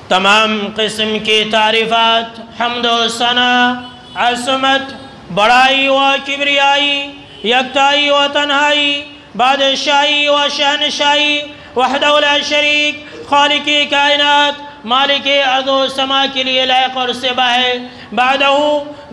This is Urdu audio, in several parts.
تمام قسم کی تعریفات، حمد و ثنا، عظمت، بڑائی و کبریائی، یکتائی و تنہائی، بادشاہی و شہنشاہی، وحدہ لا شریک، خالق کائنات، مالک ارض و سما کے لیے لائق اور صبح ہے۔ بعدہ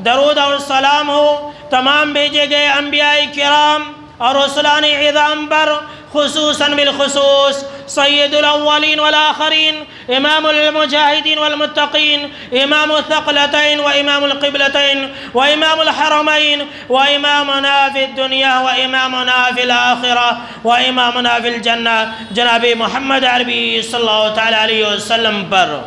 درود اور سلام ہو تمام بھیجے گئے انبیاء کرام اور رسولان عظام پر، خصوصاً بالخصوص سید الاولین والآخرین، امام المجاہدین والمتقین، امام الثقلتین و امام القبلتین و امام الحرمین و امامنا فی الدنیا و امامنا فی الآخرہ و امامنا فی الجنہ، جناب محمد عربی صلی اللہ تعالی علیہ وسلم پر۔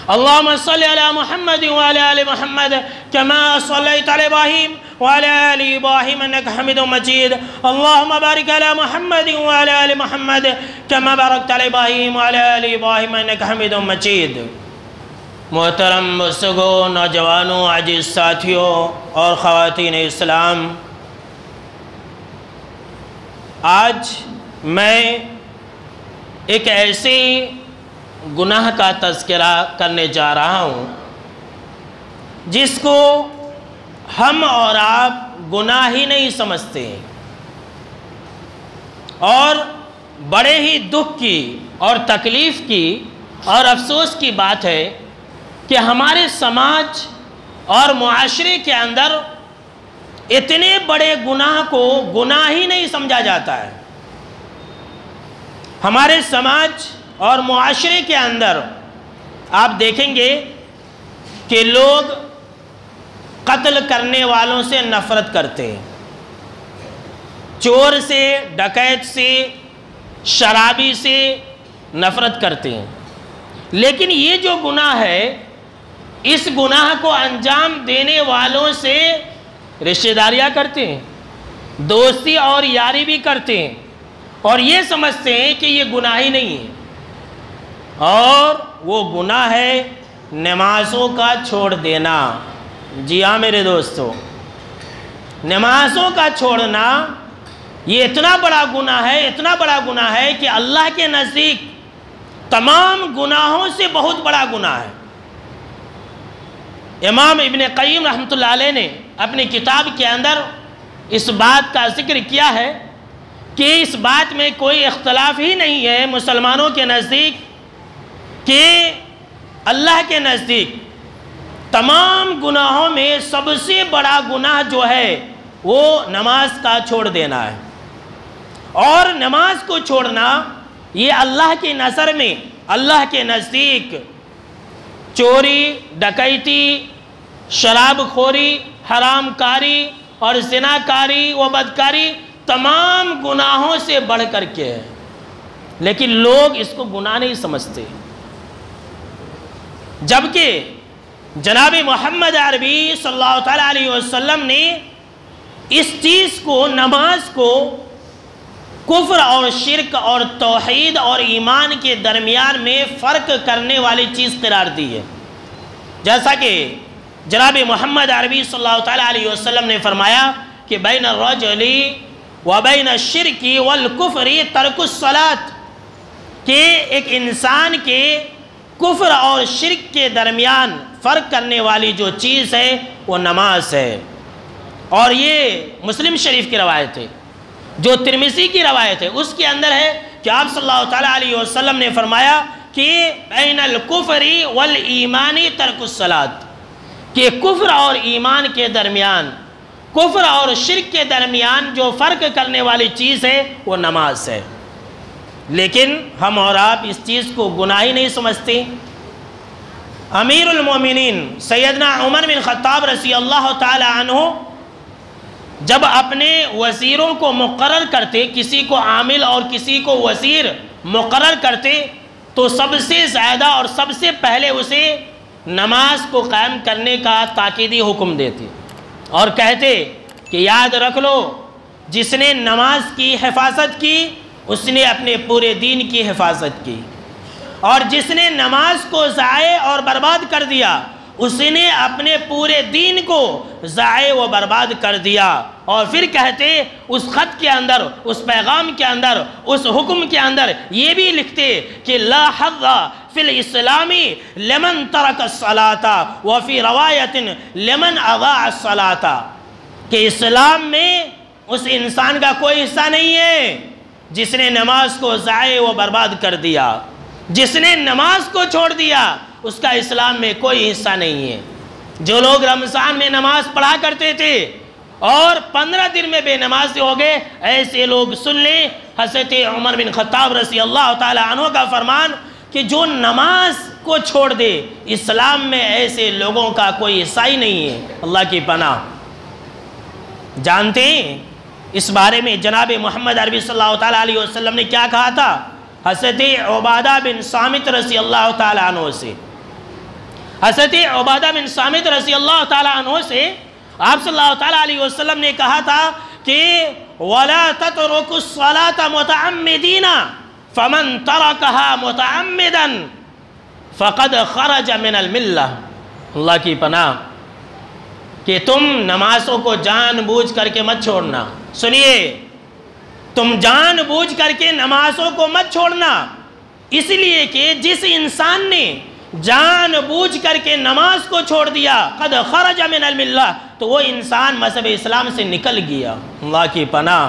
اللہم صلی علی محمد وعلی آل محمد کما صلیت علی ابراہیم وعلی آل ابراہیم انک حمید مجید۔ اللہم بارک علی محمد وعلی آل محمد کما بارکت علی ابراہیم وعلی آل ابراہیم انک حمید مجید۔ محترم بزرگوں، نوجوانوں، عزیز ساتھیوں اور خواتین اسلام، آج میں ایک ایسی گناہ کا تذکرہ کرنے جا رہا ہوں جس کو ہم اور آپ گناہ ہی نہیں سمجھتے، اور بڑے ہی دکھ کی اور تکلیف کی اور افسوس کی بات ہے کہ ہمارے سماج اور معاشرے کے اندر اتنے بڑے گناہ کو گناہ ہی نہیں سمجھا جاتا ہے۔ ہمارے سماج اور معاشرے کے اندر آپ دیکھیں گے کہ لوگ قتل کرنے والوں سے نفرت کرتے ہیں، چور سے، ڈکیت سے، شرابی سے نفرت کرتے ہیں، لیکن یہ جو گناہ ہے، اس گناہ کو انجام دینے والوں سے رشتہ داریاں کرتے ہیں، دوستی اور یاری بھی کرتے ہیں، اور یہ سمجھتے ہیں کہ یہ گناہ ہی نہیں ہے، اور وہ گناہ ہے نمازوں کا چھوڑ دینا۔ جی ہاں میرے دوستو، نمازوں کا چھوڑنا یہ اتنا بڑا گناہ ہے، اتنا بڑا گناہ ہے کہ اللہ کے نزدیک تمام گناہوں سے بہت بڑا گناہ ہے۔ امام ابن قیم رحمۃ اللہ علیہ نے اپنی کتاب کے اندر اس بات کا ذکر کیا ہے کہ اس بات میں کوئی اختلاف ہی نہیں ہے مسلمانوں کے نزدیک کہ اللہ کے نزدیک تمام گناہوں میں سب سے بڑا گناہ جو ہے وہ نماز کا چھوڑ دینا ہے، اور نماز کو چھوڑنا یہ اللہ کی نظر میں، اللہ کے نزدیک چوری، ڈکیتی، شراب خوری، حرام کاری اور زنا کاری و بدکاری تمام گناہوں سے بڑھ کر کے ہے، لیکن لوگ اس کو گناہ نہیں سمجھتے، جبکہ جناب محمد عربی صلی اللہ تعالیٰ علیہ وسلم نے اس چیز کو، نماز کو، کفر اور شرک اور توحید اور ایمان کے درمیان میں فرق کرنے والی چیز قرار دی ہے۔ جیسا کہ جناب محمد عربی صلی اللہ تعالیٰ علیہ وسلم نے فرمایا کہ بین الرجل و بین الشرک والکفر ترک الصلاۃ، کہ ایک انسان کے کفر اور شرک کے درمیان فرق کرنے والی جو چیز ہے وہ نماز ہے۔ اور یہ مسلم شریف کی روایت ہے، جو ترمذی کی روایت ہے، اس کے اندر ہے کہ آپ صلی اللہ تعالیٰ علیہ وسلم نے فرمایا کہ بین الکفر والایمان ترک الصلاۃ، کہ کفر اور ایمان کے درمیان، کفر اور شرک کے درمیان جو فرق کرنے والی چیز ہے وہ نماز ہے، لیکن ہم اور آپ اس چیز کو گناہ ہی نہیں سمجھتے۔ امیر المومنین سیدنا عمر بن خطاب رضی اللہ تعالی عنہ جب اپنے وزیروں کو مقرر کرتے، کسی کو عامل اور کسی کو وزیر مقرر کرتے، تو سب سے زیادہ اور سب سے پہلے اسے نماز کو قائم کرنے کا تاکیدی حکم دیتے اور کہتے کہ یاد رکھ لو، جس نے نماز کی حفاظت کی اس نے اپنے پورے دین کی حفاظت کی، اور جس نے نماز کو ضائع اور برباد کر دیا اس نے اپنے پورے دین کو ضائع و برباد کر دیا۔ اور پھر کہتے اس خط کے اندر، اس پیغام کے اندر، اس حکم کے اندر یہ بھی لکھتے کہ لا حظ فی الاسلام لمن ترک الصلاۃ وفی روایت لمن اضاع الصلاۃ، کہ اسلام میں اس انسان کا کوئی حصہ نہیں ہے جس نے نماز کو ضائع و برباد کر دیا۔ جس نے نماز کو چھوڑ دیا اس کا اسلام میں کوئی حصہ نہیں ہے۔ جو لوگ رمضان میں نماز پڑھا کرتے تھے اور 15 دن میں بے نمازی ہو گئے، ایسے لوگ سن لیں حضرت عمر بن خطاب رضی اللہ تعالی عنہ کا فرمان کہ جو نماز کو چھوڑ دے اسلام میں ایسے لوگوں کا کوئی حصہ ہی نہیں ہے۔ اللہ کی پناہ۔ جانتے ہیں اس بارے میں جناب محمد عربی صلی اللہ تعالیٰ علیہ وسلم نے کیا کہا تھا؟ حضرت عبادہ بن صامت رضی اللہ تعالیٰ عنہ سے، حضرت عبادہ بن صامت رضی اللہ تعالیٰ عنہ سے آپ صلی اللہ تعالیٰ علیہ وسلم نے کہا تھا کہ وَلَا تَتْرُكُ الصَّلَاةَ مُتَعَمِّدِينَ فَمَنْ تَرَكَهَا مُتَعَمِّدًا فَقَدْ خَرَجَ مِنَ الْمِلَّةِ۔ اللہ کی پناہ کہ تم نمازوں کو جان بوجھ کر کے مت چھوڑنا۔ سنیے، تم جان بوجھ کر کے نمازوں کو مت چھوڑنا، اس لیے کہ جس انسان نے جان بوجھ کر کے نماز کو چھوڑ دیا قد خرج من الملہ، تو وہ انسان مذہب اسلام سے نکل گیا۔ اللہ کی پناہ۔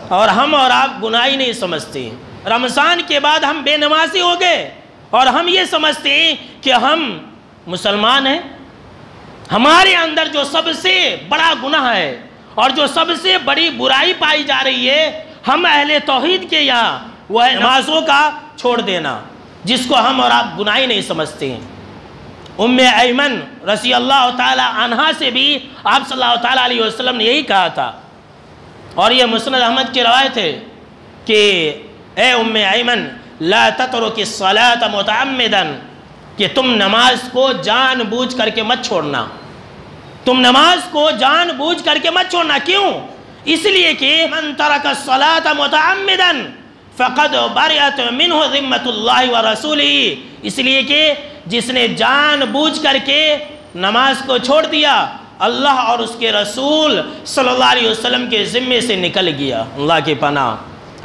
اور ہم اور آپ گناہی نہیں سمجھتے، رمضان کے بعد ہم بے نمازی ہو گئے اور ہم یہ سمجھتے ہیں کہ ہم مسلمان ہیں۔ ہمارے اندر جو سب سے بڑا گناہ ہے اور جو سب سے بڑی برائی پائی جا رہی ہے ہم اہل توحید کے یہاں، وہ ہے نمازوں کا چھوڑ دینا، جس کو ہم اور آپ گناہی نہیں سمجھتے ہیں۔ ام ایمن رضی اللہ تعالی عنہا سے بھی آپ صلی اللہ تعالیٰ علیہ وسلم نے یہی کہا تھا، اور یہ مسند احمد کی روایت ہے کہ اے ام ایمن لا تترک الصلاۃ متعمدا، کہ تم نماز کو جان بوجھ کر کے مت چھوڑنا، تم نماز کو جان بوجھ کر کے مت چھوڑنا۔ کیوں؟ اس لیے کہ من ترک الصلاۃ متعمدا فقد برئت منہ ذمۃ اللہ ورسولہ، اس لیے کہ جس نے جان بوجھ کر کے نماز کو چھوڑ دیا اللہ اور اس کے رسول صلی اللہ علیہ وسلم کے ذمے سے نکل گیا۔ اللہ کی پناہ،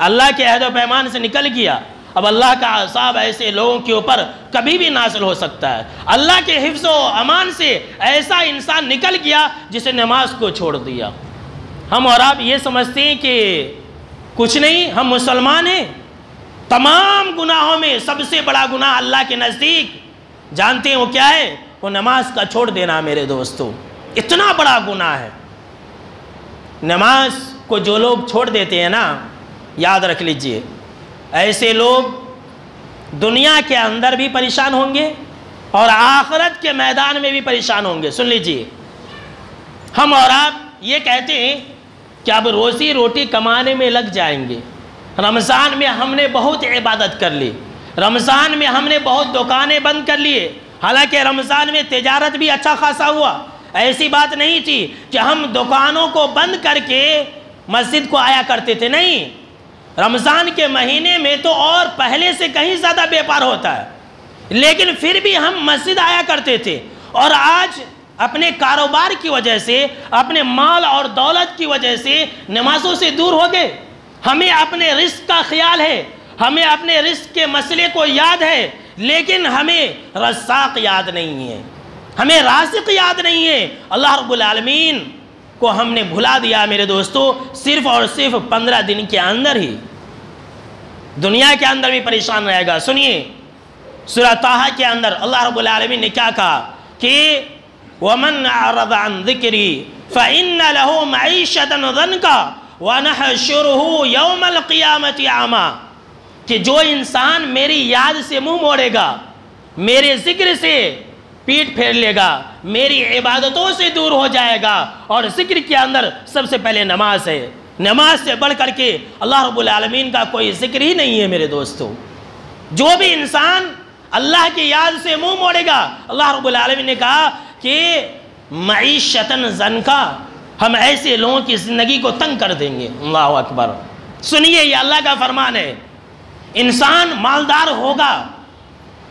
اللہ کے عہد و پیمان سے نکل گیا۔ اب اللہ کا عذاب ایسے لوگوں کے اوپر کبھی بھی نازل ہو سکتا ہے۔ اللہ کے حفظ و امان سے ایسا انسان نکل گیا جس نے نماز کو چھوڑ دیا۔ ہم اور آپ یہ سمجھتے ہیں کہ کچھ نہیں، ہم مسلمان ہیں۔ تمام گناہوں میں سب سے بڑا گناہ اللہ کے نزدیک جانتے ہیں وہ کیا ہے؟ وہ نماز کا چھوڑ دینا۔ میرے دوستو، اتنا بڑا گناہ ہے۔ نماز کو جو لوگ چھوڑ دیتے ہیں نا، یاد رکھ لیجئے ایسے لوگ دنیا کے اندر بھی پریشان ہوں گے اور آخرت کے میدان میں بھی پریشان ہوں گے۔ سن لیجئے، ہم اور آپ یہ کہتے ہیں کہ اب روزی روٹی کمانے میں لگ جائیں گے، رمضان میں ہم نے بہت عبادت کر لی، رمضان میں ہم نے بہت دکانیں بند کر لیے، حالانکہ رمضان میں تجارت بھی اچھا خاصا ہوا۔ ایسی بات نہیں تھی کہ ہم دکانوں کو بند کر کے مسجد کو آیا کرتے تھے، نہیں، رمضان کے مہینے میں تو اور پہلے سے کہیں زیادہ بیپار ہوتا ہے، لیکن پھر بھی ہم مسجد آیا کرتے تھے۔ اور آج اپنے کاروبار کی وجہ سے، اپنے مال اور دولت کی وجہ سے نمازوں سے دور ہو گئے۔ ہمیں اپنے رزق کا خیال ہے، ہمیں اپنے رزق کے مسئلے کو یاد ہے، لیکن ہمیں رزاق یاد نہیں ہے، ہمیں رازق یاد نہیں ہے۔ اللہ رب العالمین کو ہم نے بھلا دیا میرے دوستو، صرف اور صرف 15 دن کے اندر ہی دنیا کے اندر بھی پریشان رہے گا۔ سنیے سورہ طٰہٰ کے اندر اللہ رب العالمین نے کیا کہا کہ وَمَنْ أَعْرَضَ عَنْ ذِكْرِي فَإِنَّ لَهُ مَعِيشَةً ضَنْكًا وَنَحْشُرُهُ يَوْمَ الْقِيَامَةِ أَعْمَىٰ، کہ جو انسان میری یاد سے منہ موڑے گا، میرے ذکر سے پیٹ پھیر لے گا، میری عبادتوں سے دور ہو جائے گا، اور ذکر کے اندر سب سے پہلے نماز ہے، نماز سے بڑھ کر کے اللہ رب العالمین کا کوئی ذکر ہی نہیں ہے میرے دوستو۔ جو بھی انسان اللہ کی یاد سے منہ موڑے گا، اللہ رب العالمین نے کہا کہ معیشتاً ضنکا، ہم ایسے لوگوں کی زندگی کو تنگ کر دیں گے۔ اللہ اکبر۔ سنیے، یہ اللہ کا فرمان ہے۔ انسان مالدار ہوگا،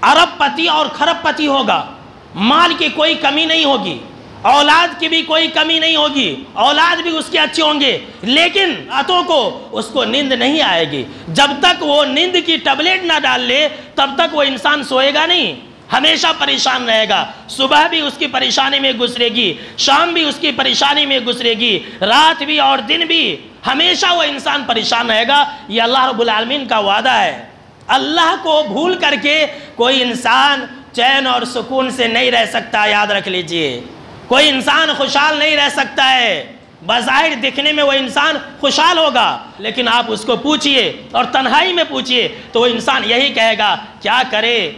ارب پتی اور کھرب پتی ہوگا، مال کی کوئی کمی نہیں ہوگی، اولاد کی بھی کوئی کمی نہیں ہوگی، اولاد بھی اس کے اچھے ہوں گے، لیکن راتوں کو اس کو نیند نہیں آئے گی۔ جب تک وہ نیند کی ٹیبلٹ نہ ڈال لے تب تک وہ انسان سوئے گا نہیں، ہمیشہ پریشان رہے گا۔ صبح بھی اس کی پریشانی میں گزرے گی، شام بھی اس کی پریشانی میں گزرے گی، رات بھی اور دن بھی ہمیشہ وہ انسان پریشان رہے گا۔ یہ اللہ رب العالمین کا وعدہ ہے۔ اللہ کو بھول کر کے کوئی انسان چین اور سکون سے نہیں رہ سکتا، یاد رکھ لیجئے۔ کوئی انسان خوشحال نہیں رہ سکتا ہے۔ بظاہر دکھنے میں وہ انسان خوشحال ہوگا، لیکن آپ اس کو پوچھئے اور تنہائی میں پوچھئے تو وہ انسان یہی کہے گا کیا کرے،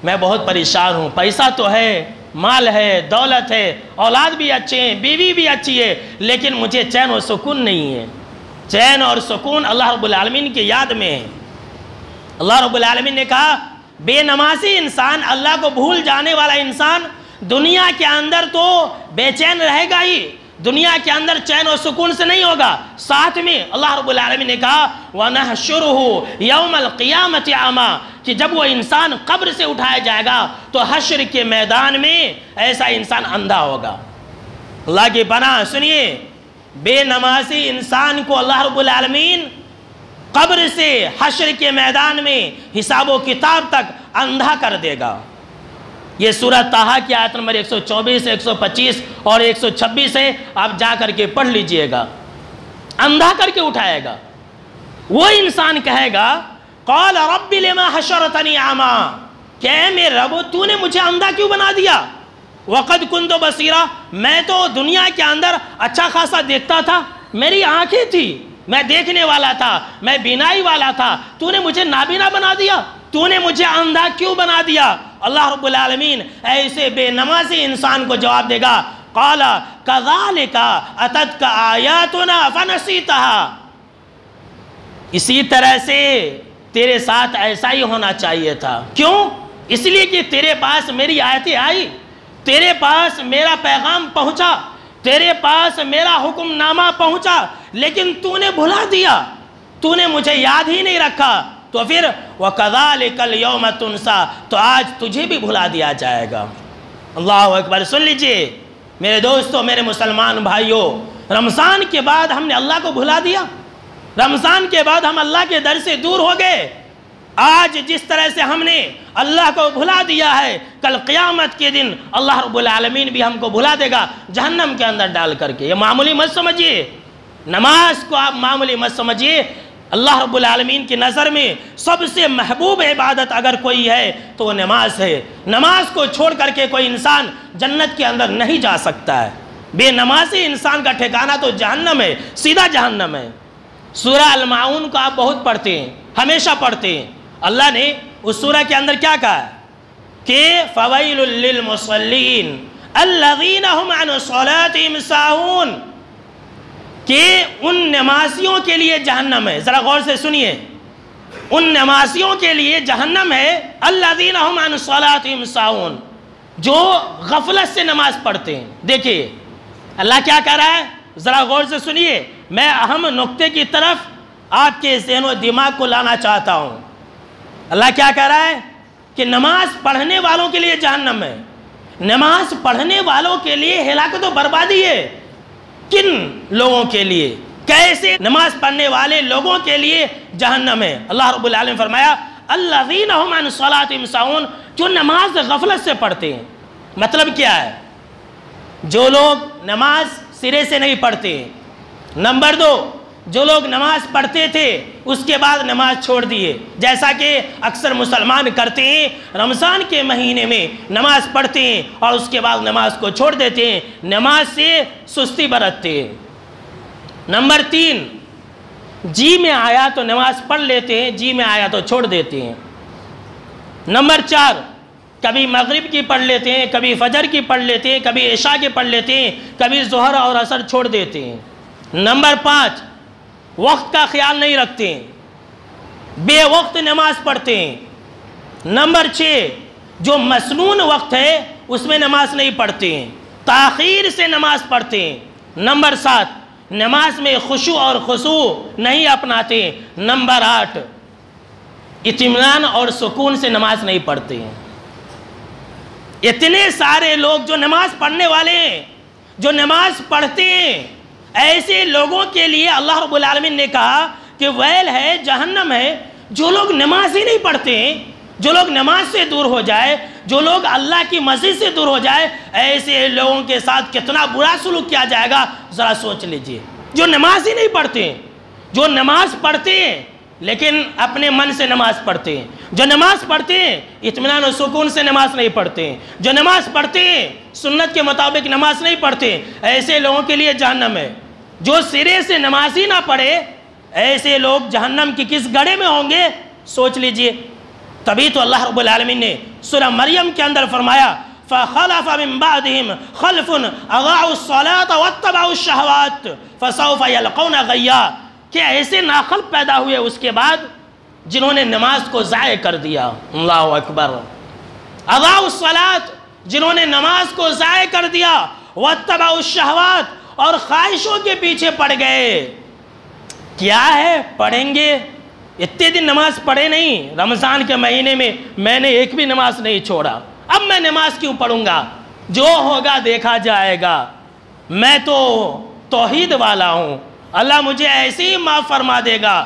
میں بہت پریشان ہوں، پیسہ تو ہے، مال ہے، دولت ہے، اولاد بھی اچھے ہیں، بیوی بھی اچھی ہے، لیکن مجھے چین و سکون نہیں ہے۔ چین اور سکون اللہ رب العالمین کی یاد میں ہے۔ اللہ رب العالمین نے کہا بے نمازی انسان، اللہ کو بھول جانے والا انسان دنیا کے اندر تو بے چین رہے گا ہی، دنیا کے اندر چین و سکون سے نہیں ہوگا۔ ساتھ میں اللہ رب العالمین نے کہا وَنَحْشُرُهُ يَوْمَ الْقِيَامَةِ عَمًا، کہ جب وہ انسان قبر سے اٹھایا جائے گا تو حشر کے میدان میں ایسا انسان اندھا ہوگا۔ اللہ کی پناہ سنیے، بے نمازی انسان کو اللہ رب العالمین قبر سے حشر کے میدان میں حساب و کتاب تک اندھا کر دے گا۔ یہ سورہ طٰہٰ کی آیت نمبر 124، 125 اور 126 ہے، آپ جا کر کے پڑھ لیجئے گا۔ اندھا کر کے اٹھائے گا۔ وہ انسان کہے گا قال رب لما حشرتنی اعمیٰ، کہ اے میرے رب تو نے مجھے اندھا کیوں بنا دیا؟ وقد کنت بصیرا، میں تو دنیا کے اندر اچھا خاصا دیکھتا تھا، میری آنکھیں تھی، میں دیکھنے والا تھا، میں بینائی والا تھا، تو نے مجھے نابینا بنا دیا، تو نے مجھے اندھا کیوں بنا دیا؟ اللہ رب العالمین ایسے بے نمازی انسان کو جواب دے گا قال کذالک اتتک آیاتنا فنسیتها، اسی طرح سے تیرے ساتھ ایسا ہی ہونا چاہیے تھا۔ کیوں؟ اس لیے کہ تیرے پاس میری آیتیں آئی، تیرے پاس میرا پیغام پہنچا، تیرے پاس میرا حکم نامہ پہنچا، لیکن تو نے بھلا دیا، تو نے مجھے یاد ہی نہیں رکھا، تو پھر وَكَذَلِكَ الْيَوْمَ تُنْسَى، تو آج تجھے بھی بھلا دیا جائے گا۔ اللہ اکبر۔ سن لیجئے میرے دوستو، میرے مسلمان بھائیوں، رمضان کے بعد ہم نے اللہ کو بھلا دیا، رمضان کے بعد ہم اللہ کے در سے دور ہو گئے۔ آج جس طرح سے ہم نے اللہ کو بھلا دیا ہے، کل قیامت کے دن اللہ رب العالمین بھی ہم کو بھلا دے گا جہنم کے اندر ڈال کر کے۔ یہ معمولی مت سمجھیے، نماز کو آپ معمولی مت سمجھیے۔ اللہ رب العالمین کی نظر میں سب سے محبوب عبادت اگر کوئی ہے تو وہ نماز ہے۔ نماز کو چھوڑ کر کے کوئی انسان جنت کے اندر نہیں جا سکتا ہے۔ بے نمازی انسان کا ٹھکانہ تو جہنم ہے، سیدھا جہنم ہے۔ سورہ المعون کو آپ بہت پڑھتے ہیں، ہمیشہ پڑھتے ہیں۔ اللہ نے اس سورہ کے اندر کیا کہا ہے کہ فَوَيْلٌ لِّلْمُصَلِّينَ الَّذِينَ هُمْ عَنْ صَلَاتِهِمْ سَاهُونَ، کہ ان نمازیوں کے لیے جہنم ہے۔ ذرا غور سے سنیے، ان نمازیوں کے لیے جہنم ہے الَّذِينَ هُمْ عَنْ صَلَاتِهِمْ سَاهُونَ، جو غفلت سے نماز پڑھتے ہیں۔ دیکھیے اللہ کیا کہہ رہا ہے، ذرا غور سے سنیے، میں اہم نقطے کی طرف آپ کے ذہن و دماغ کو لانا چاہتا ہوں۔ اللہ کیا کہہ رہا ہے کہ نماز پڑھنے والوں کے لیے جہنم ہے۔ نماز پڑھنے والوں کے لیے ہلاکت و بربادی ہے۔ کن لوگوں کے لیے؟ کیسے نماز پڑھنے والے لوگوں کے لیے جہنم ہے؟ اللہ رب العالمین فرمایا الذین هم عن صلاتهم ساہون، جو نماز غفلت سے پڑھتے ہیں۔ مطلب کیا ہے؟ جو لوگ نماز سرے سے نہیں پڑھتے ہیں۔ نمبر دو، جو لوگ نماز پڑھتے تھے اس کے بعد نماز چھوڑ دیے، جیسا کہ اکثر مسلمان کرتے ہیں، رمضان کے مہینے میں نماز پڑھتے ہیں اور اس کے بعد نماز کو چھوڑ دیتے ہیں، نماز سے سستی برتتے ہیں۔ نمبر تین، جی میں آیا تو نماز پڑھ لیتے ہیں، جی میں آیا تو چھوڑ دیتے ہیں۔ نمبر چار، کبھی مغرب کی پڑھ لیتے ہیں، کبھی فجر کی پڑھ لیتے ہیں، کبھی عشاء کی پڑھ لیتے ہیں، کبھی ظہر اور عصر چھوڑ دیتے ہیں۔ نمبر پانچ، وقت کا خیال نہیں رکھتے ہیں، بے وقت نماز پڑھتے ہیں۔ نمبر چھ، جو مسنون وقت ہے اس میں نماز نہیں پڑھتے ہیں، تاخیر سے نماز پڑھتے ہیں۔ نمبر سات، نماز میں خشوع اور خضوع نہیں اپناتے ہیں۔ نمبر آٹھ، اطمینان اور سکون سے نماز نہیں پڑھتے ہیں۔ اتنے سارے لوگ جو نماز پڑھنے والے ہیں، جو نماز پڑھتے ہیں، ایسے لوگوں کے لیے اللہ رب العالمین نے کہا کہ ویل ہے، جہنم ہے۔ جو لوگ نماز ہی نہیں پڑھتے ہیں، جو لوگ نماز سے دور ہو جائے، جو لوگ اللہ کی مسجد سے دور ہو جائے، ایسے لوگوں کے ساتھ کتنا برا سلوک کیا جائے گا، ذرا سوچ لیجئے۔ جو نماز ہی نہیں پڑھتے ہیں، جو نماز پڑھتے ہیں لیکن اپنے من سے نماز پڑھتے ہیں، جو نماز پڑھتے ہیں اطمینان و سکون سے نماز نہیں پڑھتے ہیں، جو نماز پڑھتے ہیں سنت کے مطابق نماز نہیں پڑھتے، ایسے لوگوں کے لیے جہنم ہے۔ جو سرے سے نماز ہی نہ پڑھے، ایسے لوگ جہنم کی کس گڑھے میں ہوں گے، سوچ لیجئے۔ تبھی تو اللہ رب العالمین نے سورہ مریم کے اندر فرمایا فَخَلَفَ مِن بَعْدِهِمْ خَلْفٌ أَضَاعُوا الصَّلَاةَ وَاتَّبَعُوا الشَّهَوَاتِ فَسَوْفَ يَلْقَوْنَ غَيًّا، کہ ایسے ناخلف پیدا ہوئے اس کے بعد جنہوں نے نماز کو ضائع کر دیا۔ اللہ اکبر۔ اضاعوا الصلاۃ، جنہوں نے نماز کو ضائع کر دیا، واتبعوا الشہوات، اور خواہشوں کے پیچھے پڑ گئے۔ کیا ہے پڑھیں گے، اتنے دن نماز پڑھے نہیں، رمضان کے مہینے میں نے ایک بھی نماز نہیں چھوڑا، اب میں نماز کیوں پڑھوں گا، جو ہوگا دیکھا جائے گا، میں تو توحید والا ہوں، اللہ مجھے ایسے ہی معاف فرما دے گا۔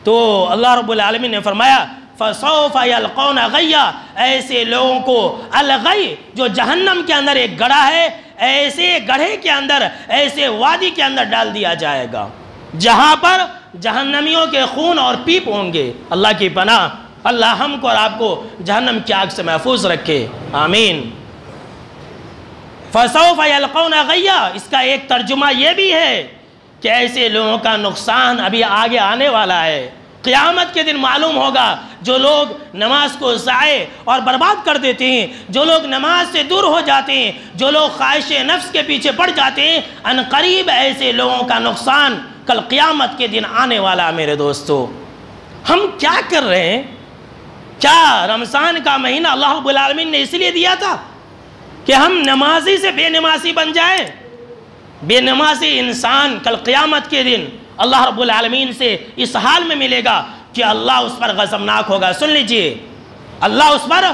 تو اللہ رب العالمین نے فرمایا فَسَوْفَ يَلْقَوْنَ غَيًّا، ایسے لوگوں کو الغی، جو جہنم کے اندر ایک گڑھا ہے، ایسے گڑھے کے اندر، ایسے وادی کے اندر ڈال دیا جائے گا جہاں پر جہنمیوں کے خون اور پیپ ہوں گے۔ اللہ کی پناہ، اللہ ہم کو اور آپ کو جہنم کی آگ سے محفوظ رکھے، آمین۔ فَسَوْفَ يَلْقَوْنَ غَيًّا، اس کا ایک ترجمہ یہ بھی ہے کہ ایسے لوگوں کا نقصان ابھی آگے آنے والا ہے۔ قیامت کے دن معلوم ہوگا جو لوگ نماز کو ضائع اور برباد کر دیتے ہیں، جو لوگ نماز سے دور ہو جاتے ہیں، جو لوگ خواہش نفس کے پیچھے پڑ جاتے ہیں، ان قریب ایسے لوگوں کا نقصان کل قیامت کے دن آنے والا۔ میرے دوستو، ہم کیا کر رہے ہیں؟ کیا رمضان کا مہینہ اللہ رب العالمین نے اس لیے دیا تھا کہ ہم نمازی سے بے نمازی بن جائیں؟ بے نمازی انسان کل قیامت کے دن اللہ رب العالمین سے اس حال میں ملے گا کہ اللہ اس پر غضبناک ہوگا۔ سن لیجئے، اللہ اس پر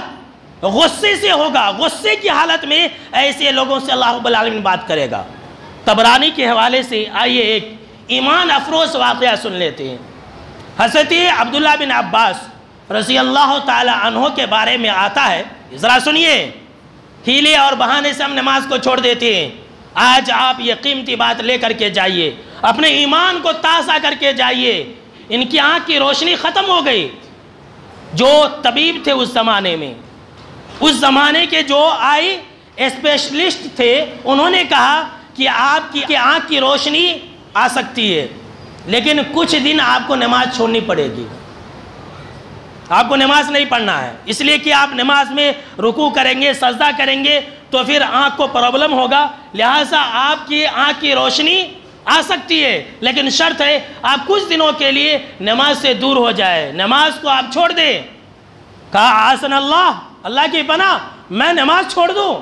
غصے سے ہوگا، غصے کی حالت میں ایسے لوگوں سے اللہ رب العالمین بات کرے گا۔ طبرانی کے حوالے سے آئیے ایک ایمان افروز واقعہ سن لیتے ہیں۔ حضرت عبداللہ بن عباس رضی اللہ تعالی عنہ کے بارے میں آتا ہے، ذرا سنیے، ہیلے اور بہانے سے ہم نماز کو چھوڑ دیتے ہیں۔ آج آپ یہ قیمتی بات لے کر کے جائیے، اپنے ایمان کو تازہ کر کے جائیے۔ ان کی آنکھ کی روشنی ختم ہو گئی۔ جو طبیب تھے اس زمانے میں، اس زمانے کے جو آئی اسپیشلسٹ تھے، انہوں نے کہا کہ آپ کی آنکھ کی روشنی آ سکتی ہے، لیکن کچھ دن آپ کو نماز چھوڑنی پڑے گی، آپ کو نماز نہیں پڑھنا ہے، اس لیے کہ آپ نماز میں رکوع کریں گے، سجدہ کریں گے تو پھر آنکھ کو پرابلم ہوگا، لہٰذا آپ کی آنکھ کی روشنی آ سکتی ہے، لیکن شرط ہے آپ کچھ دنوں کے لیے نماز سے دور ہو جائے، نماز کو آپ چھوڑ دیں۔ کہا آسن اللہ کی پناہ، میں نماز چھوڑ دوں؟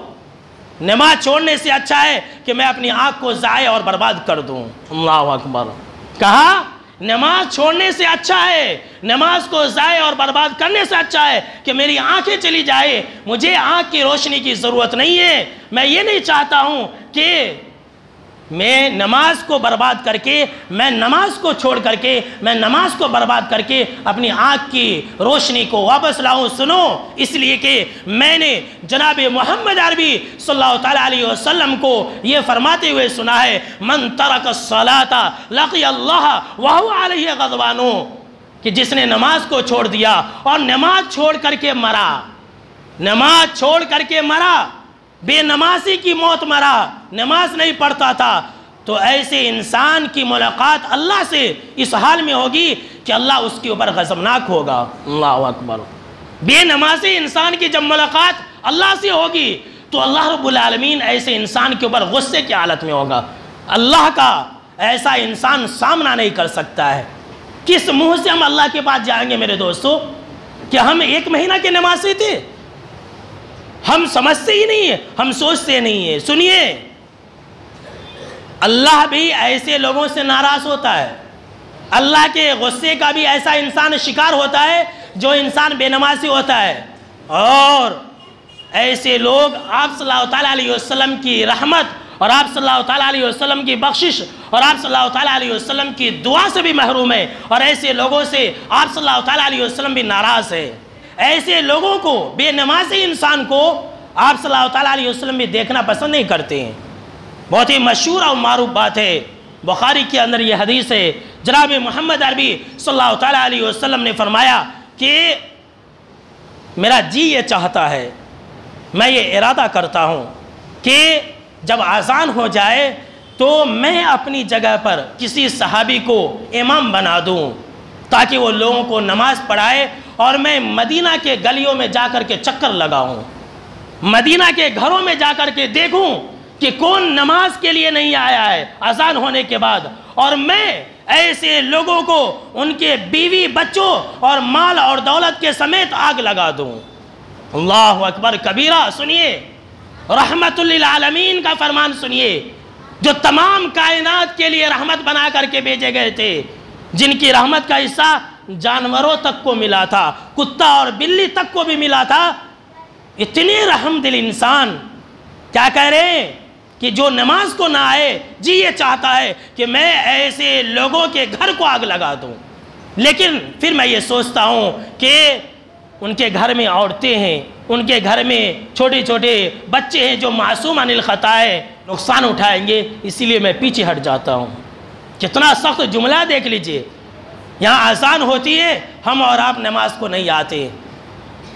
نماز چھوڑنے سے اچھا ہے کہ میں اپنی آنکھ کو ضائع اور برباد کر دوں۔ اللہ اکبر۔ کہا نماز چھوڑنے سے اچھا ہے، نماز کو ضائع اور برباد کرنے سے اچھا ہے کہ میری آنکھیں چلی جائے، مجھے آنکھ کی روشنی کی ضرورت نہیں ہے۔ میں یہ نہیں چاہتا ہوں کہ میں نماز کو برباد کر کے، میں نماز کو چھوڑ کر کے، میں نماز کو برباد کر کے اپنی آنکھ کی روشنی کو واپس لاؤں۔ سنو، اس لیے کہ میں نے جناب محمد عربی صلی اللہ تعالیٰ علیہ وسلم کو یہ فرماتے ہوئے سنا ہے، من ترک الصلاۃ لقی اللہ وہو علیہ غضبان، کہ جس نے نماز کو چھوڑ دیا اور نماز چھوڑ کر کے مرا، نماز چھوڑ کر کے مرا، بے نمازی کی موت مرا، نماز نہیں پڑھتا تھا، تو ایسے انسان کی ملاقات اللہ سے اس حال میں ہوگی کہ اللہ اس کے اوپر غضبناک ہوگا۔ اللہ اکبر۔ بے نمازی انسان کی جب ملاقات اللہ سے ہوگی تو اللہ رب العالمین ایسے انسان کے اوپر غصے کی حالت میں ہوگا۔ اللہ کا ایسا انسان سامنا نہیں کر سکتا ہے۔ کس منہ سے ہم اللہ کے پاس جائیں گے میرے دوستو؟ کہ ہم ایک مہینہ کے نمازی تھے، ہم سمجھتے ہی نہیں ہیں، ہم سوچتے نہیں ہیں۔ سنیے، اللہ بھی ایسے لوگوں سے ناراض ہوتا ہے، اللہ کے غصے کا بھی ایسا انسان شکار ہوتا ہے جو انسان بے نمازی ہوتا ہے۔ اور ایسے لوگ آپ صلی اللہ تعالیٰ علیہ وسلم کی رحمت اور آپ صلی اللہ تعالیٰ علیہ وسلم کی بخشش اور آپ صلی اللہ تعالیٰ علیہ وسلم کی دعا سے بھی محروم ہے، اور ایسے لوگوں سے آپ صلی اللہ تعالیٰ علیہ وسلم بھی ناراض ہے۔ ایسے لوگوں کو، بے نمازی انسان کو آپ صلی اللہ تعالیٰ علیہ وسلم بھی دیکھنا پسند نہیں کرتے ہیں۔ بہت ہی مشہور اور معروف بات ہے، بخاری کے اندر یہ حدیث ہے، جناب محمد عربی صلی اللہ تعالیٰ علیہ وسلم نے فرمایا کہ میرا جی یہ چاہتا ہے، میں یہ ارادہ کرتا ہوں کہ جب اذان ہو جائے تو میں اپنی جگہ پر کسی صحابی کو امام بنا دوں تاکہ وہ لوگوں کو نماز پڑھائے، اور میں مدینہ کے گلیوں میں جا کر کے چکر لگاؤں، مدینہ کے گھروں میں جا کر کے دیکھوں کہ کون نماز کے لیے نہیں آیا ہے اذان ہونے کے بعد، اور میں ایسے لوگوں کو ان کے بیوی بچوں اور مال اور دولت کے سمیت آگ لگا دوں۔ اللہ اکبر کبیرہ، سنیے رحمت للعالمین کا فرمان سنیے، جو تمام کائنات کے لیے رحمت بنا کر کے بھیجے گئے تھے، جن کی رحمت کا حصہ جانوروں تک کو ملا تھا، کتا اور بلی تک کو بھی ملا تھا۔ اتنی رحم دل انسان کیا کہہ رہے ہیں کہ جو نماز کو نہ آئے، جی یہ چاہتا ہے کہ میں ایسے لوگوں کے گھر کو آگ لگا دوں، لیکن پھر میں یہ سوچتا ہوں کہ ان کے گھر میں عورتیں ہیں، ان کے گھر میں چھوٹے چھوٹے بچے ہیں جو معصوم عن الخطا ہے، نقصان اٹھائیں گے، اسی لیے میں پیچھے ہٹ جاتا ہوں۔ کتنا سخت جملہ دیکھ لیجئے، یہاں اذان ہوتی ہے، ہم اور آپ نماز کو نہیں آتے۔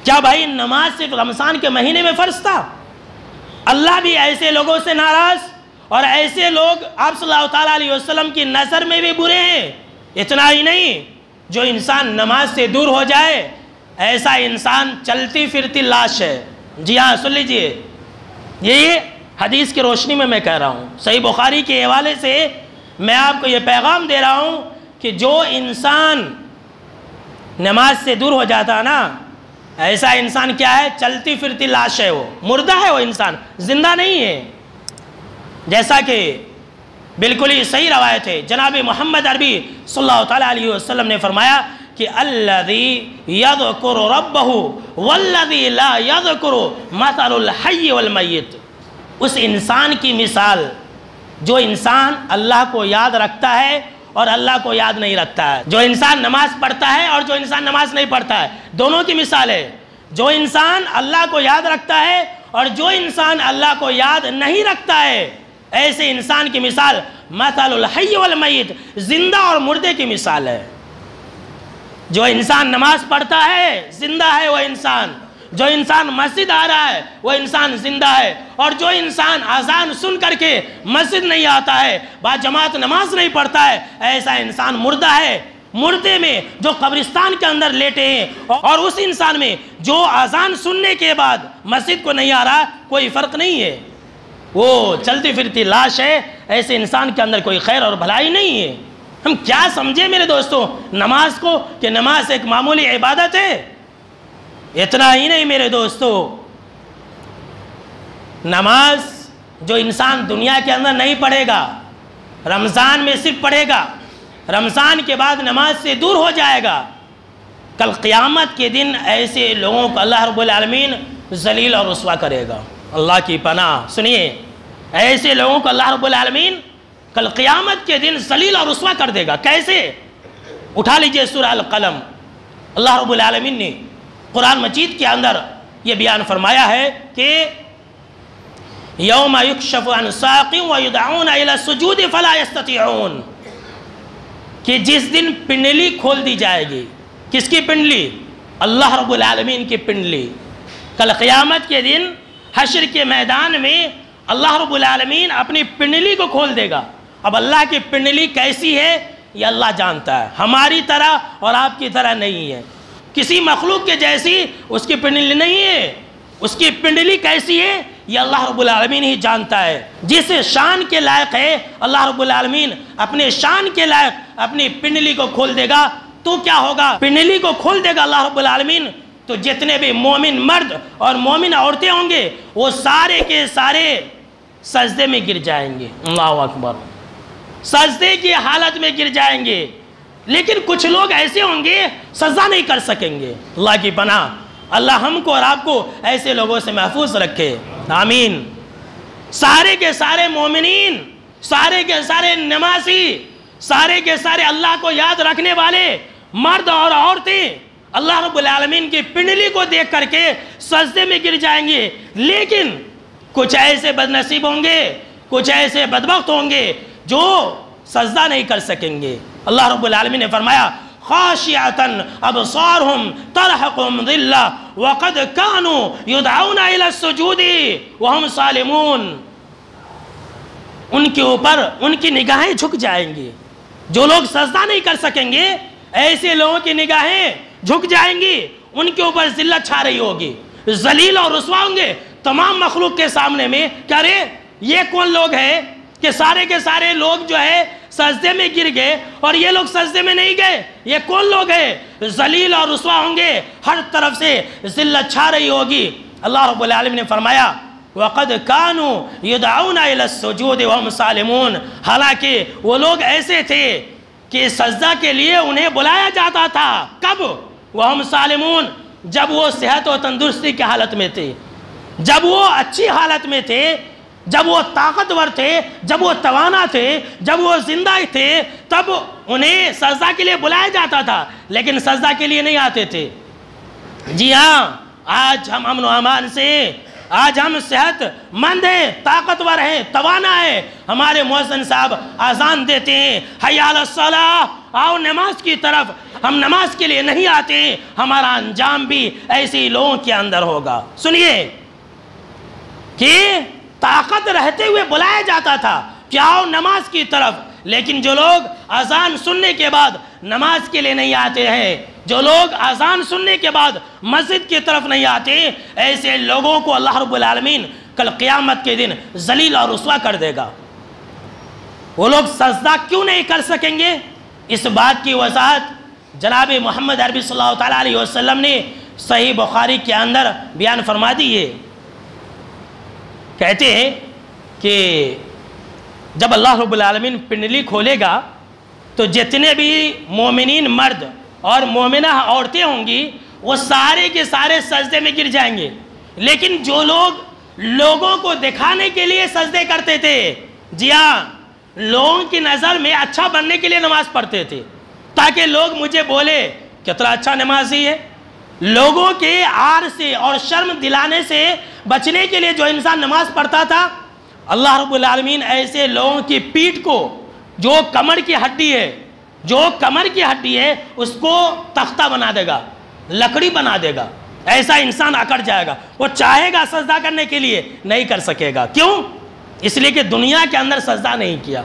کیا بھائی نماز صرف رمضان کے مہینے میں فرض تھا؟ اللہ بھی ایسے لوگوں سے ناراض، اور ایسے لوگ آپ صلی اللہ تعالیٰ علیہ وسلم کی نظر میں بھی برے ہیں۔ اتنا ہی نہیں، جو انسان نماز سے دور ہو جائے ایسا انسان چلتی پھرتی لاش ہے۔ جی ہاں، سن لیجئے، یہ حدیث کی روشنی میں کہہ رہا ہوں، صحیح بخاری کے حوالے سے میں آپ کو یہ پیغام دے رہا ہوں کہ جو انسان نماز سے دور ہو جاتا نا، ایسا انسان کیا ہے؟ چلتی پھرتی لاش ہے، وہ مردہ ہے، وہ انسان زندہ نہیں ہے۔ جیسا کہ بالکل ہی صحیح روایت ہے، جناب محمد عربی صلی اللہ تعالیٰ علیہ وسلم نے فرمایا کہ الذی یذکر ربہ والذی لا یذکر مثل الحی والمیت۔ اس انسان کی مثال، جو انسان اللہ کو یاد رکھتا ہے اور اللہ کو یاد نہیں رکھتا ہے، جو انسان نماز پڑھتا ہے اور جو انسان نماز نہیں پڑھتا ہے، دونوں کی مثال ہے۔ جو انسان اللہ کو یاد رکھتا ہے اور جو انسان اللہ کو یاد نہیں رکھتا ہے، ایسے انسان کی مثال مثل الحی والمیت، زندہ اور مردے کی مثال ہے۔ جو انسان نماز پڑھتا ہے زندہ ہے وہ انسان، جو انسان مسجد آ رہا ہے وہ انسان زندہ ہے، اور جو انسان اذان سن کر کے مسجد نہیں آتا ہے، با جماعت نماز نہیں پڑھتا ہے، ایسا انسان مردہ ہے۔ مردے میں جو قبرستان کے اندر لیٹے ہیں اور اس انسان میں جو اذان سننے کے بعد مسجد کو نہیں آ رہا، کوئی فرق نہیں ہے، وہ چلتی پھرتی لاش ہے۔ ایسے انسان کے اندر کوئی خیر اور بھلائی نہیں ہے۔ ہم کیا سمجھے میرے دوستوں نماز کو، کہ نماز ایک معمولی عبادت ہے؟ اتنا ہی نہیں میرے دوستو، نماز جو انسان دنیا کے اندر نہیں پڑھے گا، رمضان میں صرف پڑھے گا، رمضان کے بعد نماز سے دور ہو جائے گا، کل قیامت کے دن ایسے لوگوں کو اللہ رب العالمین ذلیل اور رسوا کرے گا۔ اللہ کی پناہ، سنیے، ایسے لوگوں کو اللہ رب العالمین کل قیامت کے دن ذلیل اور رسوا کر دے گا۔ کیسے؟ اٹھا لیجئے سورہ القلم، اللہ رب العالمین نے قرآن مجید کے اندر یہ بیان فرمایا ہے کہ یوم یکشف عن ساق ویدعون الی السجود فلا یستطیعون، کہ جس دن پنڈلی کھول دی جائے گی۔ کس کی پنڈلی؟ اللہ رب العالمین کی پنڈلی۔ کل قیامت کے دن حشر کے میدان میں اللہ رب العالمین اپنی پنڈلی کو کھول دے گا۔ اب اللہ کی پنڈلی کیسی ہے یہ اللہ جانتا ہے، ہماری طرح اور آپ کی طرح نہیں ہے، کسی مخلوق کے جیسی اس کی پنڈلی نہیں ہے۔ اس کی پنڈلی کیسی ہے یہ اللہ رب العالمین ہی جانتا ہے۔ جس شان کے لائق ہے اللہ رب العالمین اپنے شان کے لائق اپنی پنڈلی کو کھول دے گا، تو کیا ہوگا؟ پنڈلی کو کھول دے گا اللہ رب العالمین، تو جتنے بھی مومن مرد اور مومن عورتیں ہوں گے وہ سارے کے سارے سجدے میں گر جائیں گے۔ اللہ اکبر، سجدے کی حالت میں گر جائیں گے۔ لیکن کچھ لوگ ایسے ہوں گے سجدہ نہیں کر سکیں گے۔ اللہ کی پناہ، اللہ ہم کو اور آپ کو ایسے لوگوں سے محفوظ رکھے، آمین۔ سارے کے سارے مومنین، سارے کے سارے نمازی، سارے کے سارے اللہ کو یاد رکھنے والے مرد اور عورتیں اللہ رب العالمین کی پنڈلی کو دیکھ کر کے سجدے میں گر جائیں گے، لیکن کچھ ایسے بدنصیب ہوں گے، کچھ ایسے بدبخت ہوں گے جو سجدہ نہیں کر سکیں گے۔ اللہ رب العالمین نے فرمایا خاشعتاً ابصارہم ترہقہم ذلہ وقد کانوا یدعون الی السجود وہم سالمون۔ ان کے اوپر ان کی نگاہیں جھک جائیں گی، جو لوگ سجدہ نہیں کر سکیں گے ایسے لوگوں کی نگاہیں جھک جائیں گی، ان کے اوپر ذلت چھا رہی ہوگی، ذلیل اور رسوا ہوں گے تمام مخلوق کے سامنے میں کہ ارے یہ کون لوگ ہیں کہ سارے کے سارے لوگ جو ہے سجدے میں گر گئے اور یہ لوگ سجدے میں نہیں گئے، یہ کون لوگ ہیں؟ ذلیل اور رسوا ہوں گے، ہر طرف سے ذلت چھا رہی ہوگی۔ اللہ رب العالمین نے فرمایا وَقَدْ كَانُوا يُدْعَوْنَ إِلَى السُّجُودِ وَهُمْ صَالِمُونَ، حالانکہ وہ لوگ ایسے تھے کہ سجدہ کے لیے انہیں بلایا جاتا تھا، کب؟ وَهُمْ صَالِمُونَ، جب وہ صحت و تندرستی کی حالت میں تھے، جب وہ اچھی حالت میں تھے، جب وہ طاقتور تھے، جب وہ توانا تھے، جب وہ زندہ تھے، تب انہیں سجدہ کے لیے بلایا جاتا تھا، لیکن سجدہ کے لیے نہیں آتے تھے۔ جی ہاں، آج ہم امن و امان سے، آج ہم صحت مند ہیں، طاقتور ہیں، توانا ہیں، ہمارے مؤذن صاحب اذان دیتے ہیں حی علی الصلاۃ، آؤ نماز کی طرف، ہم نماز کے لیے نہیں آتے ہیں، ہمارا انجام بھی ایسے لوگوں کے اندر ہوگا۔ سنیے کہ طاقت رہتے ہوئے بلایا جاتا تھا کہ آؤ نماز کی طرف، لیکن جو لوگ اذان سننے کے بعد نماز کے لیے نہیں آتے ہیں، جو لوگ اذان سننے کے بعد مسجد کی طرف نہیں آتے، ایسے لوگوں کو اللہ رب العالمین کل قیامت کے دن ذلیل اور رسوا کر دے گا۔ وہ لوگ سجدہ کیوں نہیں کر سکیں گے؟ اس بات کی وضاحت جناب محمد عربی صلی اللہ تعالیٰ علیہ وسلم نے صحیح بخاری کے اندر بیان فرما دی ہے۔ کہتے ہیں کہ جب اللہ رب العالمین پنڈلی کھولے گا تو جتنے بھی مومنین مرد اور مومنہ عورتیں ہوں گی وہ سارے کے سارے سجدے میں گر جائیں گے، لیکن جو لوگ لوگوں کو دکھانے کے لیے سجدے کرتے تھے، جی ہاں، لوگوں کی نظر میں اچھا بننے کے لیے نماز پڑھتے تھے تاکہ لوگ مجھے بولے کتنا اچھا نمازی ہے، لوگوں کے عار سے اور شرم دلانے سے بچنے کے لیے جو انسان نماز پڑھتا تھا، اللہ رب العالمین ایسے لوگوں کی پیٹھ کو، جو کمر کی ہڈی ہے، جو کمر کی ہڈی ہے، اس کو تختہ بنا دے گا، لکڑی بنا دے گا، ایسا انسان اکڑ جائے گا، وہ چاہے گا سجدہ کرنے کے لیے نہیں کر سکے گا۔ کیوں؟ اس لیے کہ دنیا کے اندر سجدہ نہیں کیا،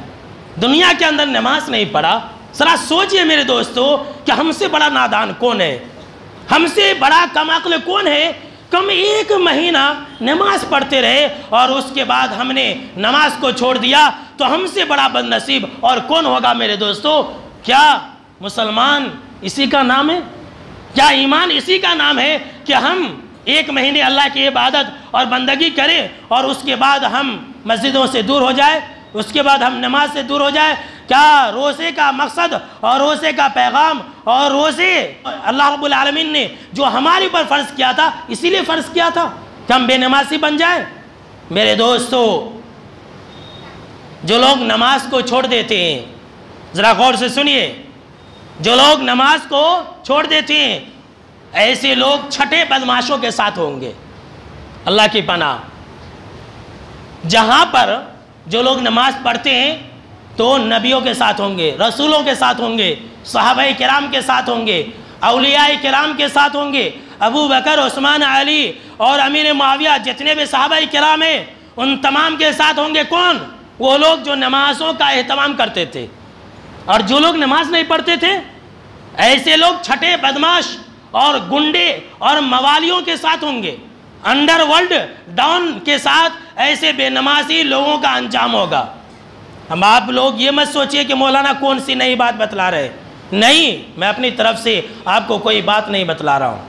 دنیا کے اندر نماز نہیں پڑھا۔ ذرا سوچئے میرے دوستو کہ ہم سے بڑا نادان کون ہے، ہم سے بڑا کم عقل کون ہے؟ کم ایک مہینہ نماز پڑھتے رہے اور اس کے بعد ہم نے نماز کو چھوڑ دیا، تو ہم سے بڑا بد نصیب اور کون ہوگا میرے دوستو؟ کیا مسلمان اسی کا نام ہے؟ کیا ایمان اسی کا نام ہے کہ ہم ایک مہینے اللہ کی عبادت اور بندگی کریں اور اس کے بعد ہم مسجدوں سے دور ہو جائے، اس کے بعد ہم نماز سے دور ہو جائے؟ کیا روزے کا مقصد اور روزے کا پیغام اور روزے اللہ رب العالمین نے جو ہمارے اوپر فرض کیا تھا اسی لیے فرض کیا تھا کہ ہم بے نمازی بن جائیں؟ میرے دوستو، جو لوگ نماز کو چھوڑ دیتے ہیں، ذرا غور سے سنیے، جو لوگ نماز کو چھوڑ دیتے ہیں ایسے لوگ چھٹے بدماشوں کے ساتھ ہوں گے۔ اللہ کی پناہ، جہاں پر جو لوگ نماز پڑھتے ہیں تو نبیوں کے ساتھ ہوں گے، رسولوں کے ساتھ ہوں گے، صحابہ کرام کے ساتھ ہوں گے، اولیاء کرام کے ساتھ ہوں گے، ابو بکر، عثمان، علی اور امیر معاویہ جتنے بھی صحابہ کرام ہیں ان تمام کے ساتھ ہوں گے۔ کون؟ وہ لوگ جو نمازوں کا اہتمام کرتے تھے، اور جو لوگ نماز نہیں پڑھتے تھے ایسے لوگ چھٹے بدماش اور گنڈے اور موالیوں کے ساتھ ہوں گے، انڈر ورلڈ ڈاؤن کے ساتھ ایسے بے نمازی لوگوں کا انجام ہوگا۔ ہم آپ لوگ یہ مت سوچئے کہ مولانا کون سی نئی بات بتلا رہے، نہیں، میں اپنی طرف سے آپ کو کوئی بات نہیں بتلا رہا ہوں،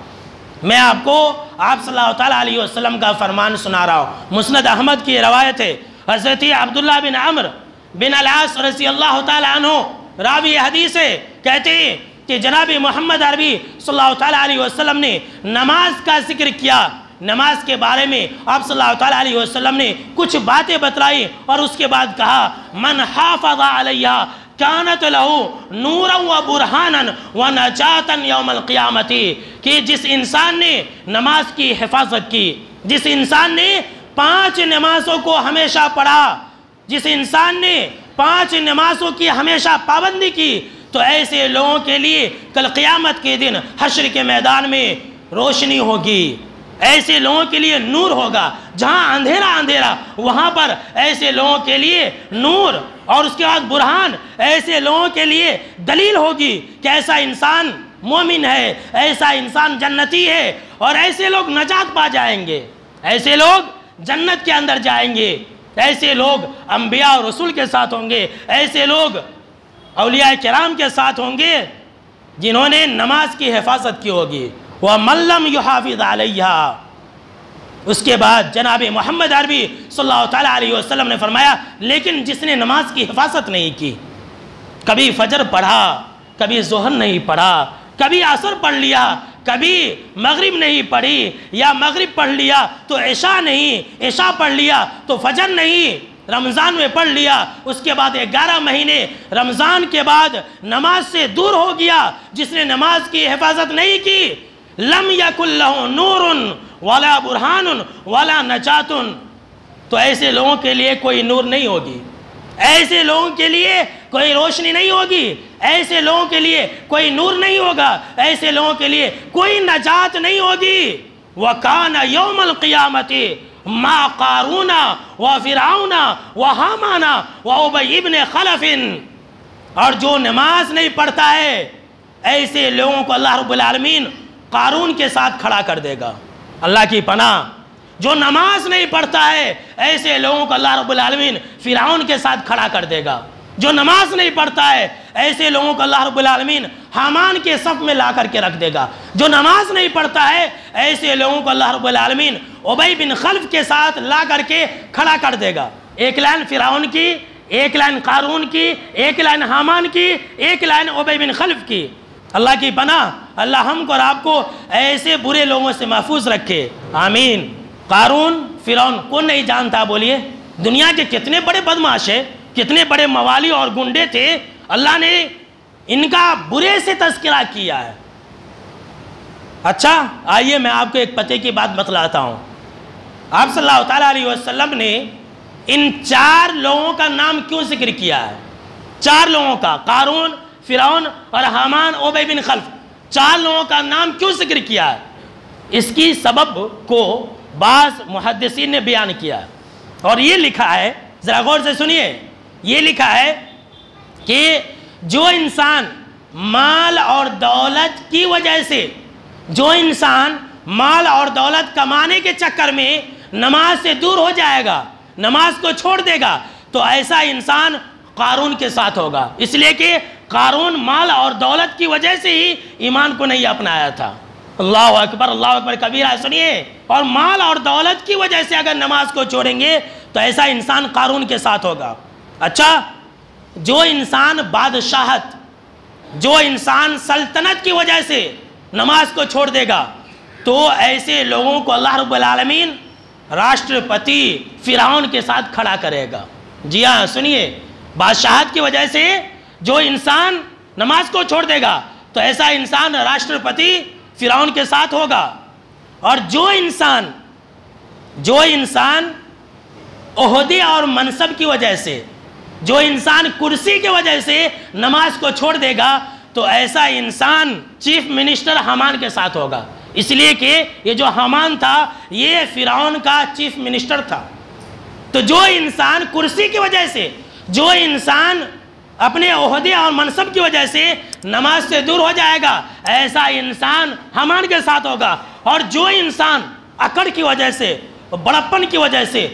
میں آپ کو آپ صلی اللہ تعالیٰ علیہ وسلم کا فرمان سنا رہا ہوں۔ مسند احمد کی روایت ہے، حضرت عبداللہ بن عمر بن العاص رضی اللہ تعالیٰ عنہ راوی حدیث ہے، کہتے ہیں کہ جناب محمد عربی صلی اللہ تعالیٰ علیہ وسلم نے نماز کا ذکر کیا، نماز کے بارے میں آپ صلی اللہ تعالیٰ علیہ وسلم نے کچھ باتیں بتلائی اور اس کے بعد کہا من حافظ علیہ کانت لہو نورا و برہانا و نجاتا یوم القیامت، کہ جس انسان نے نماز کی حفاظت کی، جس انسان نے 5 نمازوں کو ہمیشہ پڑھا، جس انسان نے 5 نمازوں کی ہمیشہ پابندی کی، تو ایسے لوگوں کے لیے کل قیامت کے دن حشر کے میدان میں روشنی ہوگی، ایسے لوگوں کے لیے نور ہوگا، جہاں اندھیرا اندھیرا وہاں پر ایسے لوگوں کے لیے نور، اور اس کے بعد برہان، ایسے لوگوں کے لیے دلیل ہوگی کہ ایسا انسان مومن ہے، ایسا انسان جنتی ہے، اور ایسے لوگ نجات پا جائیں گے، ایسے لوگ جنت کے اندر جائیں گے، ایسے لوگ انبیاء اور رسول کے ساتھ ہوں گے، ایسے لوگ اولیاء کرام کے ساتھ ہوں گے جنہوں نے نماز کی حفاظت کی ہوگی۔ وَمَن لَّمْ يُحَافِظْ عَلَيْهَا، اس کے بعد جناب محمد عربی صلی اللہ تعالیٰ علیہ وسلم نے فرمایا لیکن جس نے نماز کی حفاظت نہیں کی، کبھی فجر پڑھا، کبھی ظہر نہیں پڑھا، کبھی عصر پڑھ لیا، کبھی مغرب نہیں پڑھی، یا مغرب پڑھ لیا تو عشاء نہیں، عشاء پڑھ لیا تو فجر نہیں، رمضان میں پڑھ لیا، اس کے بعد 11 مہینے رمضان کے بعد نماز سے دور ہو گیا، جس نے نماز کی حفاظت نہیں کی، لم یکن لہ نور ولا برہان ولا نجات، تو ایسے لوگوں کے لیے کوئی نور نہیں ہوگی، ایسے لوگوں کے لیے کوئی روشنی نہیں ہوگی، ایسے لوگوں کے لیے کوئی نور نہیں ہوگا، ایسے لوگوں کے لیے کوئی نجات نہیں ہوگی۔ وَكَانَ يَوْمَ الْقِيَامَةِ مَا قَارُونَ وَفِرْعَوْنَ وَحَامَانَ وَأُبَيِّ بْنِ خَلَفٍ، اور جو نماز نہیں پڑھتا ہے ایسے لوگوں کو اللہ رب العالمین قارون کے ساتھ کھڑا کر دے گا، اللہ کی پناہ۔ جو نماز نہیں پڑھتا ہے ایسے لوگوں کو اللہ رب العالمین فرعون کے ساتھ کھڑا کر دے گا، جو نماز نہیں پڑھتا ہے ایسے لوگوں کو اللہ رب العالمین حامان کے صف میں لا کر کے رکھ دے گا، جو نماز نہیں پڑھتا ہے ایسے لوگوں کو اللہ رب العالمین ابی بن خلف کے ساتھ لا کر کے کھڑا کر دے گا۔ ایک لائن فرعون کی، ایک لائن قارون کی، ایک لائن حامان کی، ایک لائن ابی بن خلف کی۔ اللہ کی پناہ، اللہ ہم کو اور آپ کو ایسے برے لوگوں سے محفوظ رکھے، آمین۔ قارون، فرعون کون نہیں جانتا؟ بولیے، دنیا کے کتنے بڑے بدماش ہیں، کتنے بڑے موالی اور گنڈے تھے، اللہ نے ان کا برے سے تذکرہ کیا ہے۔ اچھا آئیے میں آپ کو ایک پتے کی بات بتلاتا ہوں۔ آپ صلی اللہ تعالیٰ علیہ وسلم نے ان 4 لوگوں کا نام کیوں ذکر کیا ہے؟ 4 لوگوں کا، قارون، فرعون اور حامان، ابی بن خلف، 4 لوگوں کا نام کیوں ذکر کیا ہے؟ اس کی سبب کو بعض محدثین نے بیان کیا اور یہ لکھا ہے، ذرا غور سے سنیے، یہ لکھا ہے کہ جو انسان مال اور دولت کی وجہ سے، جو انسان مال اور دولت کمانے کے چکر میں نماز سے دور ہو جائے گا، نماز کو چھوڑ دے گا، تو ایسا انسان قارون کے ساتھ ہوگا، اس لیے کہ قارون مال اور دولت کی وجہ سے ہی ایمان کو نہیں اپنایا تھا۔ اللہ اکبر کبیرہ، سنیے، اور مال اور دولت کی وجہ سے اگر نماز کو چھوڑیں گے تو ایسا انسان قارون کے ساتھ ہوگا۔ اچھا، جو انسان بادشاہت، جو انسان سلطنت کی وجہ سے نماز کو چھوڑ دے گا تو ایسے لوگوں کو اللہ رب العالمین راشٹرپتی فرعون کے ساتھ کھڑا کرے گا۔ جی ہاں، سنیے، بادشاہت کی وجہ سے جو انسان نماز کو چھوڑ دے گا تو ایسا انسان راشٹرپتی فرعون کے ساتھ ہوگا، اور جو انسان عہدے اور منصب کی وجہ سے، جو انسان کرسی کی وجہ سے نماز کو چھوڑ دے گا تو ایسا انسان چیف منسٹر حامان کے ساتھ ہوگا، اس لیے کہ یہ جو حامان تھا یہ فرعون کا چیف منسٹر تھا۔ تو جو انسان کرسی کی وجہ سے، جو انسان اپنے عہدے اور منصب کی وجہ سے نماز سے دور ہو جائے گا ایسا انسان حامان کے ساتھ ہوگا، اور جو انسان اکڑ کی وجہ سے، بڑپن کی وجہ سے،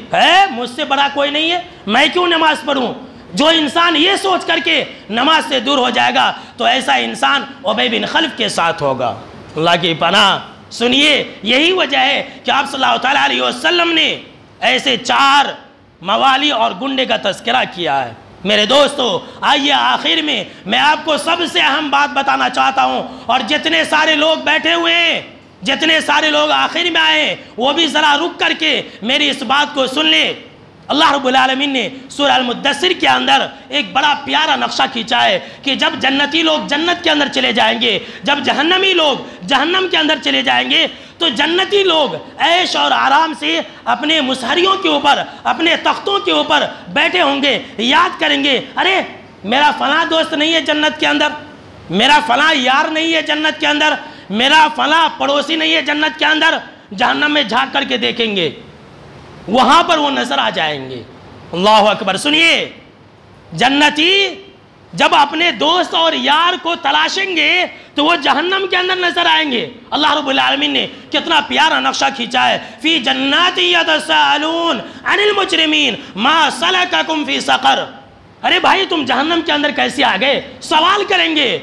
مجھ سے بڑا کوئی نہیں ہے، میں کیوں نماز پڑھوں، جو انسان یہ سوچ کر کے نماز سے دور ہو جائے گا تو ایسا انسان ابی بن خلف کے ساتھ ہوگا۔ اللہ کی پناہ، سنیے، یہی وجہ ہے کہ آپ صلی اللہ تعالیٰ علیہ وسلم نے ایسے 4 موالی اور گنڈے کا تذکرہ کیا ہے۔ میرے دوستو آئیے آخر میں آپ کو سب سے اہم بات بتانا چاہتا ہوں، اور جتنے سارے لوگ بیٹھے ہوئے ہیں، جتنے سارے لوگ آخر میں آئے ہیں، وہ بھی ذرا رک کر کے میری اس بات کو سن لیں۔ اللہ رب العالمین نے سورہ المدثر کے اندر ایک بڑا پیارا نقشہ کھینچا ہے کہ جب جنتی لوگ جنت کے اندر چلے جائیں گے، جب جہنمی لوگ جہنم کے اندر چلے جائیں گے، تو جنتی لوگ عیش اور آرام سے اپنے مسہریوں کے اوپر، اپنے تختوں کے اوپر بیٹھے ہوں گے، یاد کریں گے، ارے میرا فلاں دوست نہیں ہے جنت کے اندر، میرا فلاں یار نہیں ہے جنت کے اندر، میرا فلاں پڑوسی نہیں ہے جنت کے اندر۔ جہنم میں جھانک کر کے دیکھیں گے، وہاں پر وہ نظر آ جائیں گے۔ اللہ اکبر! سنیے، جنتی جب اپنے دوست اور یار کو تلاشیں گے تو وہ جہنم کے اندر نظر آئیں گے۔ اللہ رب العالمین نے کتنا پیارا نقشہ کھینچا ہے، فی جنات یتساءلون عن المجرمین ما سلککم فی سقر۔ ارے بھائی تم جہنم کے اندر کیسے آ گئے؟ سوال کریں گے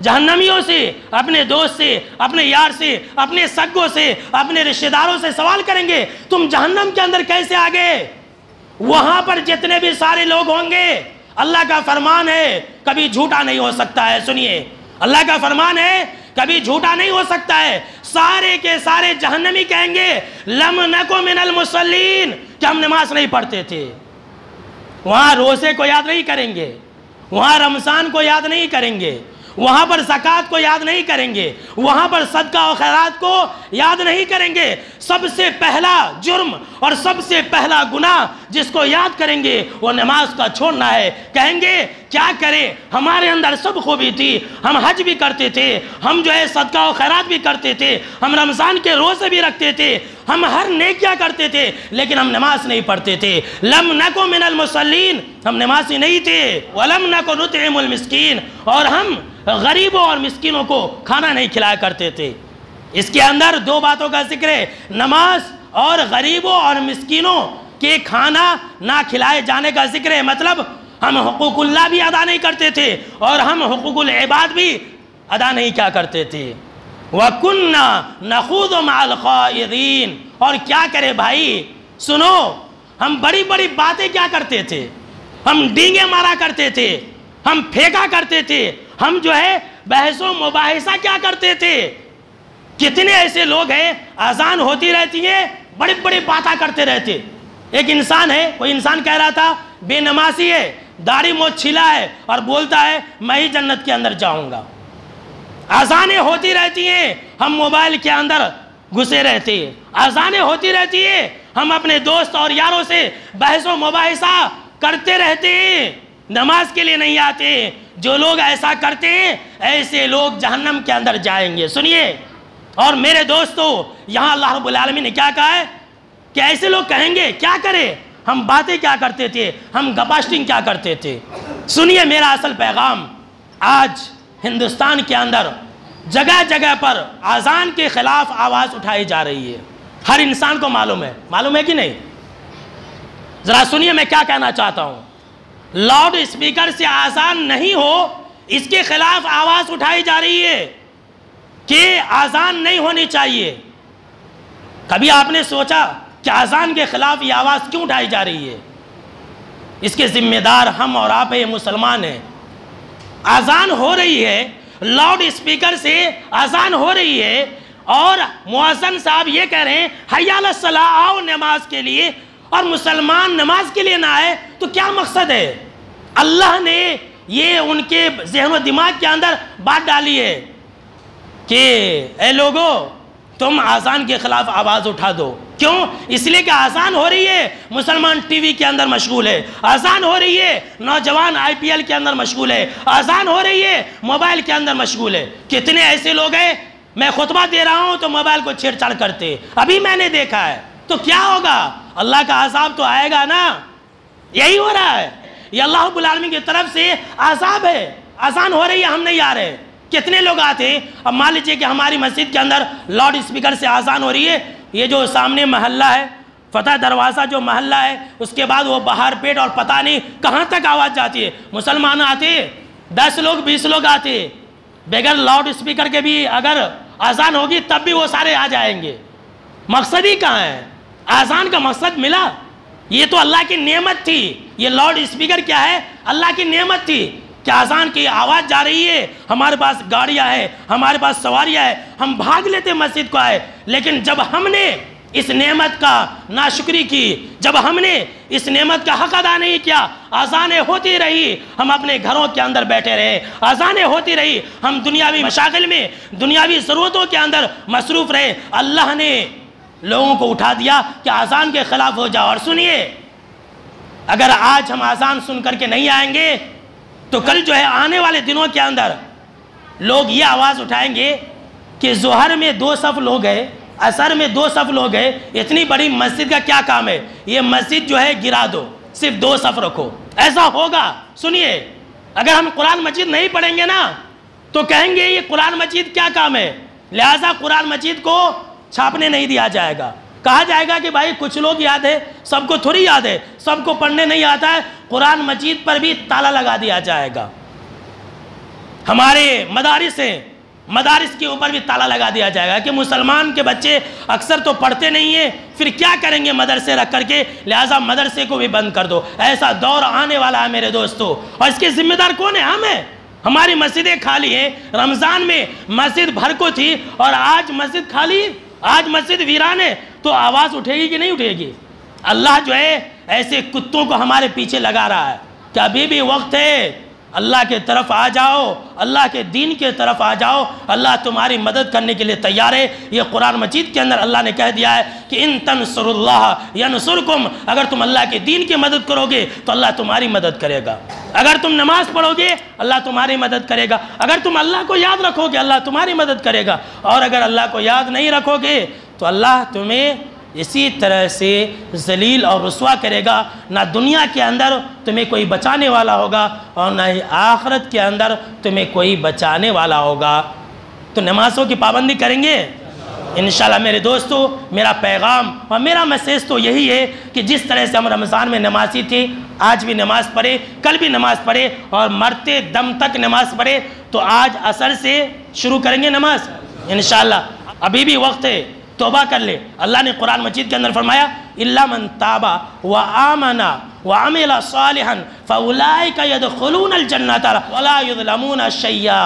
جہنمیوں سے، اپنے دوست سے، اپنے یار سے، اپنے سگوں سے، اپنے رشتہ داروں سے سوال کریں گے، تم جہنم کے اندر کیسے آ گئے؟ وہاں پر جتنے بھی سارے لوگ ہوں گے، اللہ کا فرمان ہے کبھی جھوٹا نہیں ہو سکتا ہے۔ سنیے، اللہ کا فرمان ہے کبھی جھوٹا نہیں ہو سکتا ہے۔ سارے کے سارے جہنمی کہیں گے لم نکو من المصلین، کہ ہم نماز نہیں پڑھتے تھے۔ وہاں روزے کو یاد نہیں کریں گے، وہاں رمضان کو یاد نہیں کریں گے، وہاں پر زکوٰۃ کو یاد نہیں کریں گے، وہاں پر صدقہ و خیرات کو یاد نہیں کریں گے۔ سب سے پہلا جرم اور سب سے پہلا گناہ جس کو یاد کریں گے وہ نماز کا چھوڑنا ہے۔ کہیں گے کیا کریں، ہمارے اندر سب خوبی تھی، ہم حج بھی کرتے تھے، ہم جو ہے صدقہ و خیرات بھی کرتے تھے، ہم رمضان کے روزے بھی رکھتے تھے، ہم ہر نیکیاں کرتے تھے، لیکن ہم نماز نہیں پڑھتے تھے۔ لم نکو من المصلین، ہم نمازی نہیں تھے۔ ولم نکو نطعم المسکین، اور ہم غریبوں اور مسکینوں کو کھانا نہیں کھلایا کرتے تھے۔ اس کے اندر دو باتوں کا ذکر ہے، نماز اور غریبوں اور مسکینوں کے کھانا نہ کھلائے جانے کا ذکر ہے۔ مطلب ہم حقوق اللہ بھی ادا نہیں کرتے تھے اور ہم حقوق العباد بھی ادا نہیں کیا کرتے تھے۔ وَكُنَّا نَخُوضُ مَعَ الْخَائِضِينَ، اور کیا کرے بھائی، سنو، ہم بڑی بڑی باتیں کیا کرتے تھے، ہم ڈینگیں مارا کرتے تھے، ہم پھینکا کرتے تھے، ہم جو ہے بحث و مباحثہ کیا کرتے تھے۔ کتنے ایسے لوگ ہیں اذان ہوتی رہتی ہے بڑی بڑی باتیں کرتے رہتے۔ ایک انسان ہے، کوئی انسان کہہ رہا تھا بے نمازی ہے، داڑھی موچھ چھلا ہے اور بولتا ہے میں ہی جنت کے اندر جاؤں گا۔ اذانیں ہوتی رہتی ہیں، ہم موبائل کے اندر گھسے رہتے ہیں، اذانیں ہوتی رہتی ہیں، ہم اپنے دوست اور یاروں سے بحث و مباحثہ کرتے رہتے ہیں، نماز کے لیے نہیں آتے۔ جو لوگ ایسا کرتے ہیں ایسے لوگ جہنم کے اندر جائیں گے۔ سنیے، اور میرے دوستو یہاں اللہ رب العالمین نے کیا کہا ہے کہ ایسے لوگ کہیں گے کیا کرے، ہم باتیں کیا کرتے تھے، ہم گپاشٹنگ کیا کرتے تھے۔ سنیے میرا اصل پیغام، آج ہندوستان کے اندر جگہ جگہ پر اذان کے خلاف آواز اٹھائی جا رہی ہے۔ ہر انسان کو معلوم ہے کہ نہیں؟ ذرا سنیے میں کیا کہنا چاہتا ہوں۔ لاؤڈ اسپیکر سے اذان نہیں ہو، اس کے خلاف آواز اٹھائی جا رہی ہے کہ اذان نہیں ہونی چاہیے۔ کبھی آپ نے سوچا کہ اذان کے خلاف یہ آواز کیوں اٹھائی جا رہی ہے؟ اس کے ذمہ دار ہم اور آپ ہیں، مسلمان ہیں۔ اذان ہو رہی ہے، لاؤڈ اسپیکر سے اذان ہو رہی ہے، اور مؤذن صاحب یہ کہہ رہے ہیں حی علی الصلاۃ، آؤ نماز کے لیے، اور مسلمان نماز کے لیے نہ آئے تو کیا مقصد ہے؟ اللہ نے یہ ان کے ذہن و دماغ کے اندر بات ڈالی ہے کہ اے لوگو تم اذان کے خلاف آواز اٹھا دو۔ کیوں؟ اس لیے کہ اذان ہو رہی ہے، مسلمان ٹی وی کے اندر مشغول ہے، اذان ہو رہی ہے، نوجوان آئی پی ایل کے اندر مشغول ہے، اذان ہو رہی ہے، موبائل کے اندر مشغول ہے۔ کتنے ایسے لوگ ہیں، میں خطبہ دے رہا ہوں تو موبائل کو چھیڑ چھاڑ کرتے، ابھی میں نے دیکھا ہے۔ تو کیا ہوگا؟ اللہ کا عذاب تو آئے گا نا۔ یہی ہو رہا ہے، یہ اللہ رب العالمین کی طرف سے عذاب ہے۔ اذان ہو رہی ہے، ہم نہیں آ رہے، کتنے لوگ آتے ہیں؟ اب مان لیجیے کہ ہماری مسجد کے اندر لاؤڈ اسپیکر سے اذان ہو رہی ہے، یہ جو سامنے محلہ ہے، فتح دروازہ جو محلہ ہے، اس کے بعد وہ بہار پیٹ اور پتہ نہیں کہاں تک آواز جاتی ہے، مسلمان آتے 10 لوگ 20 لوگ آتے، بغیر لاؤڈ اسپیکر کے بھی اگر اذان ہوگی تب بھی وہ سارے آ جائیں گے۔ مقصد ہی کہاں ہے؟ اذان کا مقصد ملا؟ یہ تو اللہ کی نعمت تھی. یہ لاؤڈ اسپیکر کیا ہے؟ اللہ کی نعمت تھی کہ اذان کی آواز جا رہی ہے، ہمارے پاس گاڑیاں ہیں، ہمارے پاس سواریاں ہیں، ہم بھاگ لیتے مسجد کو آئے. لیکن جب ہم نے اس نعمت کا ناشکری کی، جب ہم نے اس نعمت کا حق ادا نہیں کیا، اذانیں ہوتی رہی، ہم اپنے گھروں کے اندر بیٹھے رہے، اذانیں ہوتی رہی، ہم دنیاوی مشاغل میں، دنیاوی ضرورتوں کے اندر مصروف رہے، اللہ نے لوگوں کو اٹھا دیا کہ اذان کے خلاف ہو جاؤ. اور سنیے، اگر آج ہم اذان سن کر کے نہیں آئیں گے تو کل جو ہے آنے والے دنوں کے اندر لوگ یہ آواز اٹھائیں گے کہ ظہر میں 2 صف لوگ ہیں، عصر میں 2 صف لوگ ہیں، اتنی بڑی مسجد کا کیا کام ہے؟ یہ مسجد جو ہے گرا دو، صرف 2 صف رکھو. ایسا ہوگا. سنیے، اگر ہم قرآن مجید نہیں پڑھیں گے نا تو کہیں گے یہ قرآن مجید کیا کام ہے؟ لہٰذا قرآن مجید کو چھاپنے نہیں دیا جائے گا. کہا جائے گا کہ بھائی کچھ لوگ یاد ہے، سب کو تھوڑی یاد ہے، سب کو پڑھنے نہیں آتا ہے. قرآن مجید پر بھی تالا لگا دیا جائے گا. ہمارے مدارس ہیں، مدارس کے اوپر بھی تالا لگا دیا جائے گا کہ مسلمان کے بچے اکثر تو پڑھتے نہیں ہیں، پھر کیا کریں گے مدرسے رکھ کر کے، لہٰذا مدرسے کو بھی بند کر دو. ایسا دور آنے والا ہے میرے دوستو، اور اس کے ذمہ دار کون ہے؟ ہم ہیں. ہماری مسجدیں خالی ہیں. رمضان میں مسجد بھر کو تھی اور آج مسجد خالی، آج مسجد ویران ہے. تو آواز اٹھے گی کہ نہیں اٹھے گی؟ اللہ جو ہے ایسے کتوں کو ہمارے پیچھے لگا رہا ہے کہ ابھی بھی وقت ہے، اللہ کے طرف آ جاؤ، اللہ کے دین کے طرف آ جاؤ، اللہ تمہاری مدد کرنے کے لیے تیار ہے. یہ قرآن مجید کے اندر اللہ نے کہہ دیا ہے کہ ان تنصروا اللہ ینصرکم، اگر تم اللہ کے دین کی مدد کرو گے تو اللہ تمہاری مدد کرے گا. اگر تم نماز پڑھو گے اللہ تمہاری مدد کرے گا. اگر تم اللہ کو یاد رکھو گے اللہ تمہاری مدد کرے گا. اور اگر اللہ کو یاد نہیں رکھو گے تو اللہ تمہیں اسی طرح سے ذلیل اور رسوا کرے گا. نہ دنیا کے اندر تمہیں کوئی بچانے والا ہوگا اور نہ ہی آخرت کے اندر تمہیں کوئی بچانے والا ہوگا. تو نمازوں کی پابندی کریں گے انشاءاللہ. میرے دوستو، میرا پیغام اور میرا میسیج تو یہی ہے کہ جس طرح سے ہم رمضان میں نمازی تھے، آج بھی نماز پڑھے، کل بھی نماز پڑھے اور مرتے دم تک نماز پڑھے. تو آج عصر سے شروع کریں گے نماز انشاءاللہ. ابھی بھی وقت ہے، توبہ کر لے. اللہ نے قرآن مجید کے اندر فرمایا الا من تاب وآمن وعمل صالحا فاولئک يدخلون الجنۃ ولا یظلمون شیئا،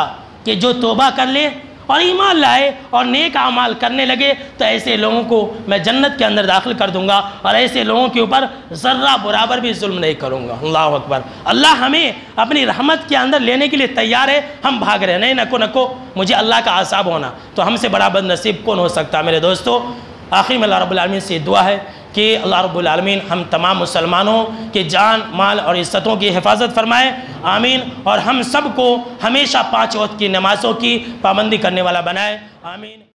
کہ جو توبہ کر لے اور ایمان لائے اور نیک اعمال کرنے لگے تو ایسے لوگوں کو میں جنت کے اندر داخل کر دوں گا اور ایسے لوگوں کے اوپر ذرہ برابر بھی ظلم نہیں کروں گا. اللہ اکبر. اللہ ہمیں اپنی رحمت کے اندر لینے کے لیے تیار ہے. ہم بھاگ رہے ہیں، نہیں نکو مجھے اللہ کا عذاب ہونا. تو ہم سے بڑا بد نصیب کون ہو سکتا؟ میرے دوستو، آخر میں اللہ رب العالمین سے دعا ہے کہ اللہ رب العالمین ہم تمام مسلمانوں کے جان، مال اور عزتوں کی حفاظت فرمائے. آمین. اور ہم سب کو ہمیشہ 5 وقت کی نمازوں کی پابندی کرنے والا بنائے. آمین.